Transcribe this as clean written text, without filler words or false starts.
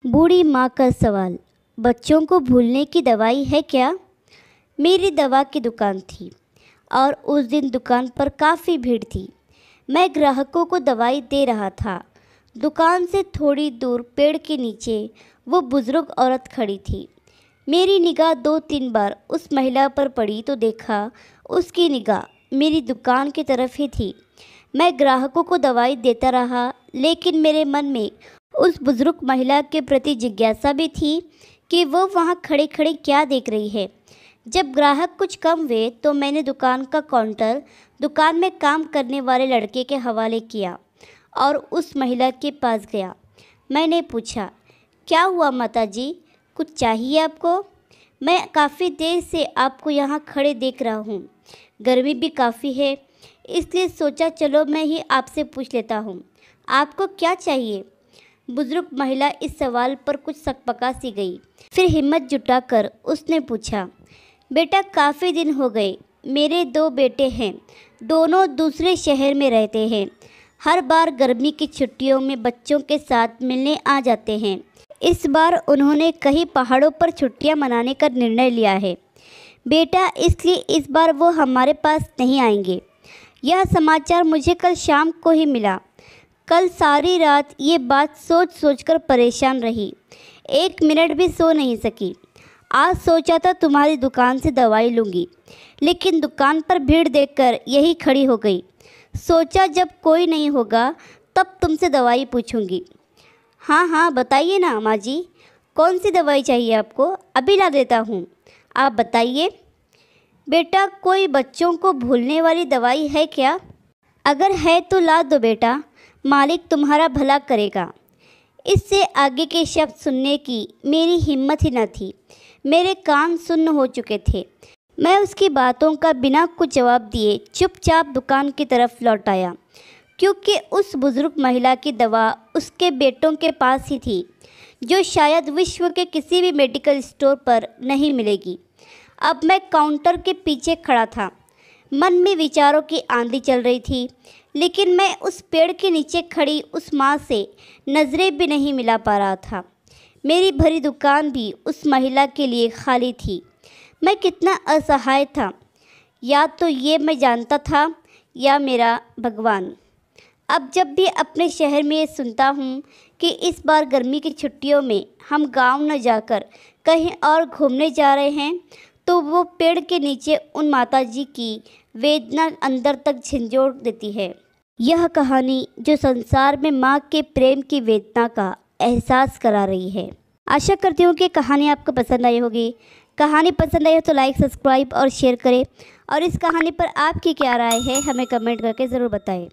बूढ़ी माँ का सवाल। बच्चों को भूलने की दवाई है क्या? मेरी दवा की दुकान थी और उस दिन दुकान पर काफ़ी भीड़ थी। मैं ग्राहकों को दवाई दे रहा था। दुकान से थोड़ी दूर पेड़ के नीचे वो बुज़ुर्ग औरत खड़ी थी। मेरी निगाह 2-3 बार उस महिला पर पड़ी तो देखा उसकी निगाह मेरी दुकान की तरफ ही थी। मैं ग्राहकों को दवाई देता रहा, लेकिन मेरे मन में उस बुज़ुर्ग महिला के प्रति जिज्ञासा भी थी कि वो वहाँ खड़े खड़े क्या देख रही है। जब ग्राहक कुछ कम हुए तो मैंने दुकान का काउंटर दुकान में काम करने वाले लड़के के हवाले किया और उस महिला के पास गया। मैंने पूछा, क्या हुआ माताजी, कुछ चाहिए आपको? मैं काफ़ी देर से आपको यहाँ खड़े देख रहा हूँ। गर्मी भी काफ़ी है, इसलिए सोचा चलो मैं ही आपसे पूछ लेता हूँ, आपको क्या चाहिए? बुजुर्ग महिला इस सवाल पर कुछ सकपका सी गई। फिर हिम्मत जुटाकर उसने पूछा, बेटा काफ़ी दिन हो गए, मेरे 2 बेटे हैं, दोनों दूसरे शहर में रहते हैं। हर बार गर्मी की छुट्टियों में बच्चों के साथ मिलने आ जाते हैं। इस बार उन्होंने कहीं पहाड़ों पर छुट्टियां मनाने का निर्णय लिया है बेटा, इसलिए इस बार वो हमारे पास नहीं आएंगे। यह समाचार मुझे कल शाम को ही मिला। कल सारी रात ये बात सोच सोचकर परेशान रही, 1 मिनट भी सो नहीं सकी। आज सोचा था तुम्हारी दुकान से दवाई लूँगी, लेकिन दुकान पर भीड़ देखकर यही खड़ी हो गई। सोचा जब कोई नहीं होगा तब तुमसे दवाई पूछूंगी। हाँ हाँ बताइए ना माँ जी, कौन सी दवाई चाहिए आपको? अभी ला देता हूँ, आप बताइए। बेटा कोई बच्चों को भूलने वाली दवाई है क्या? अगर है तो ला दो बेटा, मालिक तुम्हारा भला करेगा। इससे आगे के शब्द सुनने की मेरी हिम्मत ही न थी। मेरे कान सुन्न हो चुके थे। मैं उसकी बातों का बिना कुछ जवाब दिए चुपचाप दुकान की तरफ लौट आया, क्योंकि उस बुज़ुर्ग महिला की दवा उसके बेटों के पास ही थी, जो शायद विश्व के किसी भी मेडिकल स्टोर पर नहीं मिलेगी। अब मैं काउंटर के पीछे खड़ा था। मन में विचारों की आंधी चल रही थी, लेकिन मैं उस पेड़ के नीचे खड़ी उस माँ से नज़रें भी नहीं मिला पा रहा था। मेरी भरी दुकान भी उस महिला के लिए खाली थी। मैं कितना असहाय था, या तो ये मैं जानता था या मेरा भगवान। अब जब भी अपने शहर में ये सुनता हूँ कि इस बार गर्मी की छुट्टियों में हम गांव न जाकर कहीं और घूमने जा रहे हैं, तो वो पेड़ के नीचे उन माताजी की वेदना अंदर तक झंझोड़ देती है। यह कहानी जो संसार में माँ के प्रेम की वेदना का एहसास करा रही है। आशा करती हूँ कि कहानी आपको पसंद आई होगी। कहानी पसंद आई हो तो लाइक, सब्सक्राइब और शेयर करें, और इस कहानी पर आपकी क्या राय है हमें कमेंट करके ज़रूर बताएं।